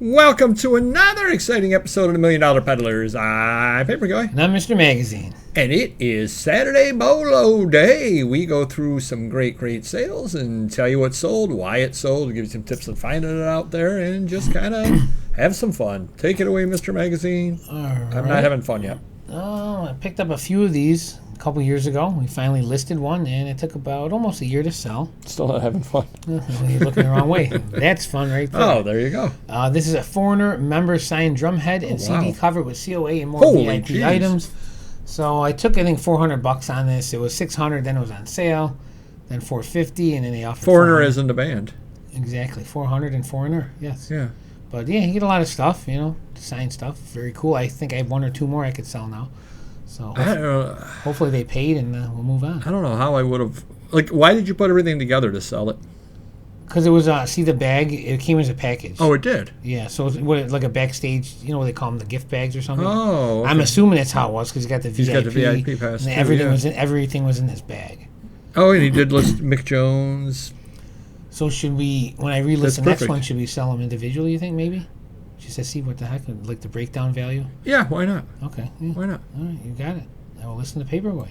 Welcome to another exciting episode of the $1 Million Peddlers. I'm Paper Guy. And I'm Mr. Magazine. And it is Saturday BOLO Day. We go through some great sales and tell you what sold, why it sold, give you some tips on finding it out there, and just kind of have some fun. Take it away, Mr. Magazine. All right. I'm not having fun yet. Oh, I picked up a few of these a couple years ago. We finally listed one, and it took about almost a year to sell. Still not having fun. You're looking the wrong way. That's fun right there. Oh, there you go. This is a Foreigner member signed drum head and CD cover with COA and more Holy VIP geez. items. So I took, I think, $400 on this. It was $600, then it was on sale, then $450, and then they offered Foreigner is in the band. Exactly, $400 and Foreigner, yes. Yeah. But yeah, you get a lot of stuff, signed stuff. Very cool. I think I have one or two more I could sell now. So hopefully they paid and we'll move on. I don't know how I would have. Why did you put everything together to sell it? Because it was, see the bag, it came as a package. Oh, it did? Yeah, so it was like a backstage, what they call them, the gift bags or something? Oh, okay. I'm assuming that's how it was because he's got the VIP. He's got the VIP pass, and too, everything was in this bag. Oh, and he did list Mick Jones. So should we, when I relist the next one, should we sell them individually, you think, maybe? Just to see what the heck, like the breakdown value? Yeah, why not? Okay. Yeah. Why not? All right, you got it. I will listen to Paperboy.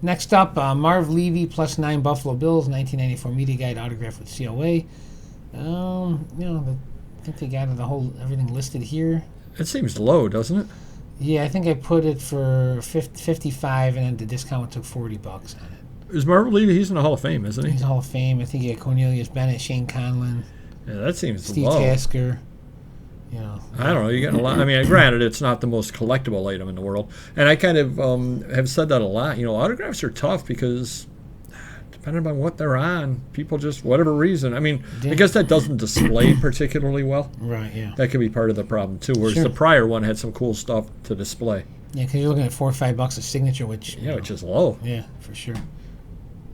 Next up, Marv Levy plus 9 Buffalo Bills, 1994 media guide autograph with COA. I think they got everything listed here. It seems low, doesn't it? Yeah, I think I put it for 55, and then the discount took $40 on it. Is Marv Levy? He's in the Hall of Fame, isn't he? He's in the Hall of Fame. I think he had Cornelius Bennett, Shane Conlon. Yeah, that seems Steve low. Tasker. I don't know. You get a lot. I mean, granted, it's not the most collectible item in the world, and I kind of have said that a lot. Autographs are tough because depending on what they're on, people just whatever reason. I mean, I guess that doesn't display particularly well. Right. Yeah. That could be part of the problem too. Whereas the prior one had some cool stuff to display. Yeah, because you're looking at $4 or $5 a signature, which which is low. Yeah, for sure.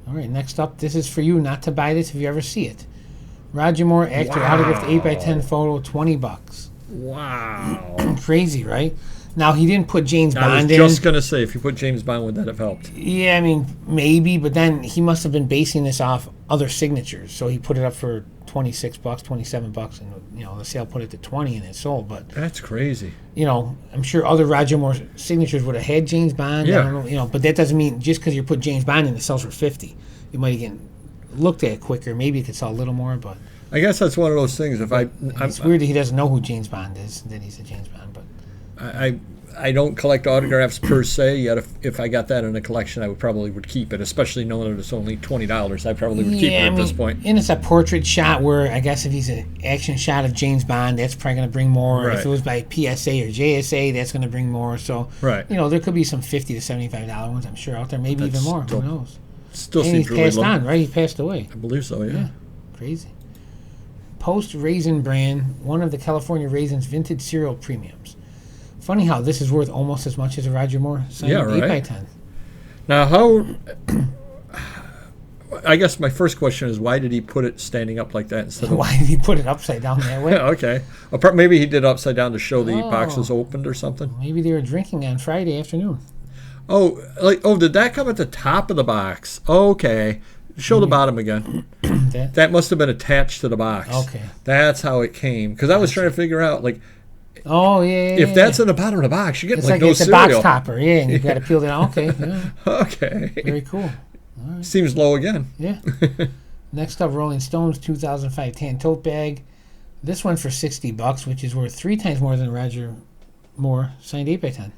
All right, next up, this is for you not to buy this if you ever see it. Roger Moore, actor, autographed 8x10 photo, $20. Wow. Crazy, right? Now, he didn't put James Bond I in. was just going to say, if you put James Bond, would that have helped? Yeah, I mean, maybe, but then he must have been basing this off other signatures. So he put it up for $26, $27, and, the sale put it to $20 and it sold. But that's crazy. I'm sure other Roger Moore signatures would have had James Bond. Yeah. I don't know, but that doesn't mean just because you put James Bond in, it sells for $50. You might get looked at quicker. Maybe it could sell a little more, but I guess that's one of those things. It's weird that he doesn't know who James Bond is. Then he's a James Bond, but I don't collect autographs per se. Yet if I got that in a collection, I would keep it, especially knowing that it's only $20. I probably would keep it at this point. And it's a portrait shot where I guess if he's an action shot of James Bond, that's probably going to bring more. Right. If it was by PSA or JSA, that's going to bring more. So right. There could be some $50 to $75 ones, I'm sure, out there. Maybe even more. Who knows? Still and seems he's really passed low. on, right? He passed away. I believe so. Yeah. Crazy. Post Raisin brand, one of the California Raisins vintage cereal premiums. Funny how this is worth almost as much as a Roger Moore signed 8x10. Now, how? I guess my first question is, why did he put it standing up like that instead of? Why did he put it upside down that way? Okay. Maybe he did it upside down to show the boxes opened or something. Maybe they were drinking on Friday afternoon. Did that come at the top of the box? Okay. Show the bottom again. That must have been attached to the box. Okay. That's how it came. Because I was trying to figure out, if that's in the bottom of the box, you get it's no it's cereal. a box topper, and you've got to peel it out. Okay. Yeah. Okay. Very cool. All right. Seems low again. Yeah. Next up, Rolling Stones 2005 tan tote bag. This one for $60, which is worth 3 times more than Roger Moore signed 8x10.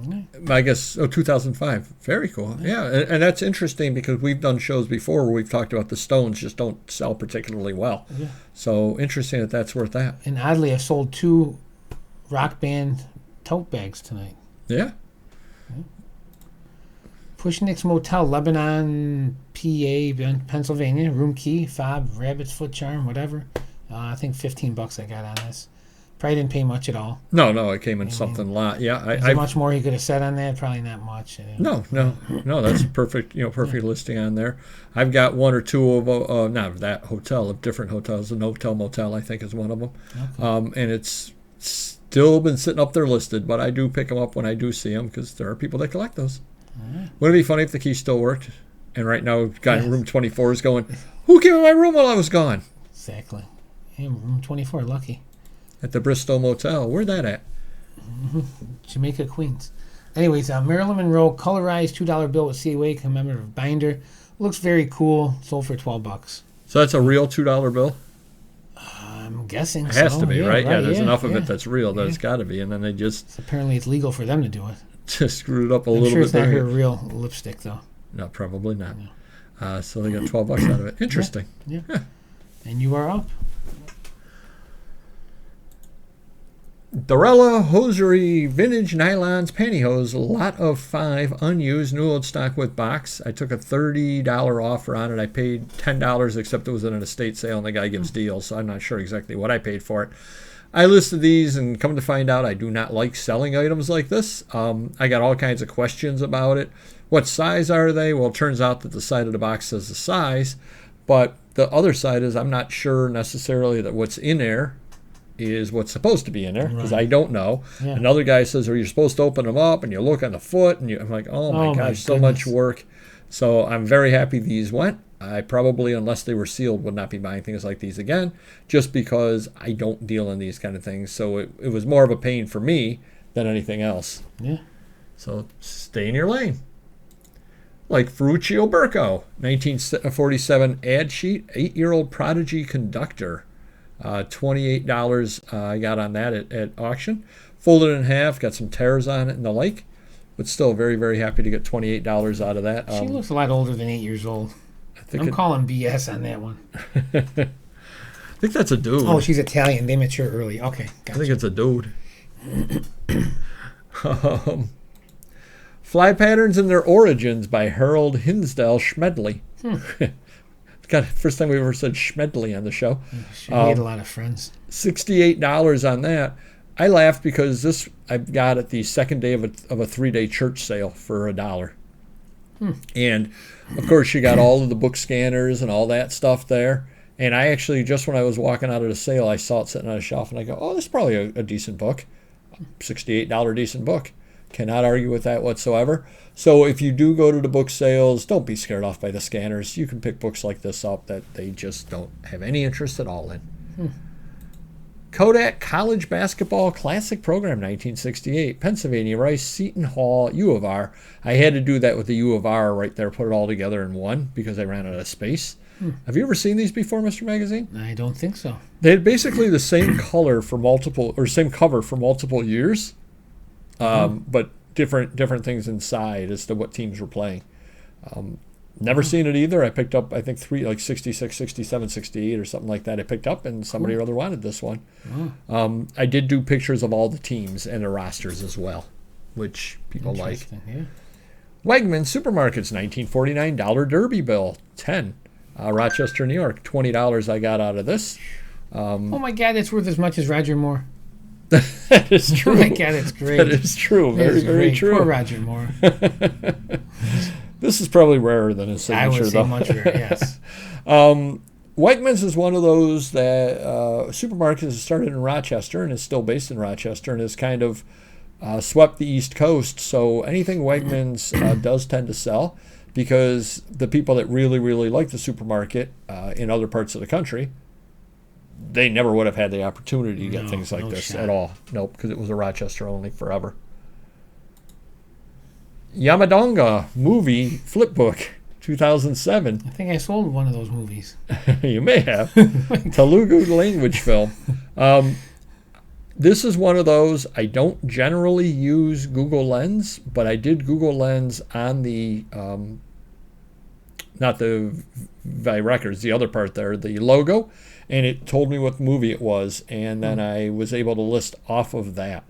Okay. I guess 2005. Very cool. Yeah, and that's interesting because we've done shows before where we've talked about the Stones just don't sell particularly well. Yeah. So interesting that's worth that. And oddly, I sold 2 Rock Band tote bags tonight. Yeah. Pushnick's Motel, Lebanon, PA, Pennsylvania. Room key, fob, rabbit's foot charm, whatever. I think $15 I got on this. Probably didn't pay much at all. No, it came in something a lot. Yeah, is there much more he could have said on that? Probably not much. No, that's perfect. Perfect listing on there. I've got 1 or 2 of not of that hotel, of different hotels. An Hotel Motel, I think, is one of them. Okay. And it's still been sitting up there listed, but I do pick them up when I do see them because there are people that collect those. Right. Wouldn't it be funny if the key still worked? And right now, guy in room 24 is going, "Who came in my room while I was gone?" Exactly. Yeah, room 24, lucky. At the Bristol Motel. Where'd that at? Jamaica, Queens. Anyways, Marilyn Monroe colorized $2 bill with COA commemorative binder. Looks very cool. Sold for $12. So that's a real $2 bill? I'm guessing it has so. to be, right? Yeah, there's enough of yeah. it that's real that it's got to be. And then they just... Apparently it's legal for them to do it. Just screwed it up a I'm little sure bit it's not there. her real lipstick, though. No, probably not. So they got $12 out of it. Interesting. Yeah. And you are up. Dorella Hosiery Vintage Nylons Pantyhose, lot of 5, unused, new old stock with box. I took a $30 offer on it. I paid $10, except it was in an estate sale, and the guy gives deals, so I'm not sure exactly what I paid for it. I listed these, and come to find out, I do not like selling items like this. I got all kinds of questions about it. What size are they? Well, it turns out that the side of the box says the size, but the other side is I'm not sure necessarily that what's in there is what's supposed to be in there, because I don't know. Yeah. Another guy says, you're supposed to open them up, and you look on the foot, and I'm like, oh my gosh, so much work. So I'm very happy these went. I probably, unless they were sealed, would not be buying things like these again, just because I don't deal in these kind of things. So it was more of a pain for me than anything else. Yeah. So stay in your lane. Like Ferruccio Burco, 1947 ad sheet, 8-year-old Prodigy conductor. $28 I got on that at auction. Folded in half, got some tears on it and the like, but still very, very happy to get $28 out of that. She looks a lot older than 8 years old. I'm calling BS on that one. I think that's a dude. Oh, she's Italian. They mature early. Okay, gotcha. I think it's a dude. Fly Patterns and Their Origins by Harold Hinsdale Schmedley. God, first time we ever said Schmedley on the show. She made a lot of friends. $68 on that. I laughed because this I got at the second day of a 3-day church sale for $1. And of course, you got all of the book scanners and all that stuff there. And I actually, just when I was walking out of the sale, I saw it sitting on a shelf, and I go, oh, this is probably a decent book. $68 decent book. Cannot argue with that whatsoever. So if you do go to the book sales, don't be scared off by the scanners. You can pick books like this up that they just don't have any interest at all in. Kodak College Basketball Classic Program, 1968. Pennsylvania Rice, Seton Hall, U of R. I had to do that with the U of R right there, put it all together in one because I ran out of space. Have you ever seen these before, Mr. Magazine? I don't think so. They had basically the same color for multiple, or same cover for multiple years. But different things inside as to what teams were playing. Never seen it either. I picked up, I think, 3, like 66, 67, 68 or something like that. I picked up, and somebody or other wanted this one. I did do pictures of all the teams and the rosters as well, which people like. Yeah. Wegmans Supermarkets, 1949 $1 Derby bill, 10. Rochester, New York, $20 I got out of this. Oh my God, it's worth as much as Roger Moore. That is true. Oh my God, it's great. That is true. Very, very true. Poor Roger Moore. This is probably rarer than his signature, I would say though. much rarer, yes. Wegmans is one of those that supermarkets that started in Rochester and is still based in Rochester and has kind of swept the East Coast. So anything Wegmans does tend to sell, because the people that really, really like the supermarket in other parts of the country, they never would have had the opportunity to get things like this at all. Nope, because it was a Rochester only forever. Yamadonga movie flip book, 2007. I think I sold one of those movies. You may have. Telugu language film. This is one of those, I don't generally use Google Lens, but I did Google Lens on the, not the Records, the other part there, the logo, and it told me what movie it was, and then I was able to list off of that.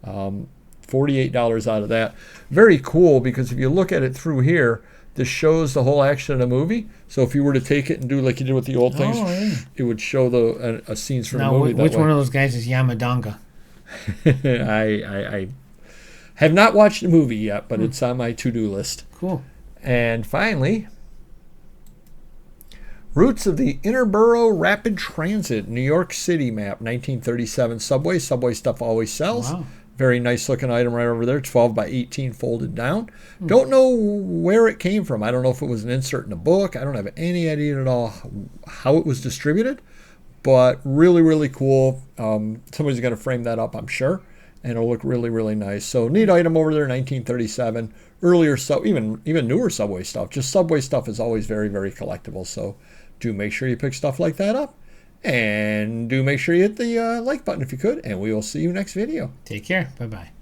$48 out of that. Very cool, because if you look at it through here, this shows the whole action of the movie. So if you were to take it and do like you did with the old things, it would show the scenes from the movie. Which one of those guys is Yamadonga? I have not watched the movie yet, but it's on my to-do list. Cool. And finally, Routes of the Interborough Rapid Transit, New York City map, 1937 subway. Subway stuff always sells. Wow. Very nice looking item right over there, 12 by 18 folded down. Don't know where it came from. I don't know if it was an insert in a book. I don't have any idea at all how it was distributed, but really, really cool. Somebody's going to frame that up, I'm sure, and it'll look really, really nice. So neat item over there, 1937. Earlier, so even newer Subway stuff. Just Subway stuff is always very, very collectible. So do make sure you pick stuff like that up. And do make sure you hit the like button if you could. And we will see you next video. Take care. Bye-bye.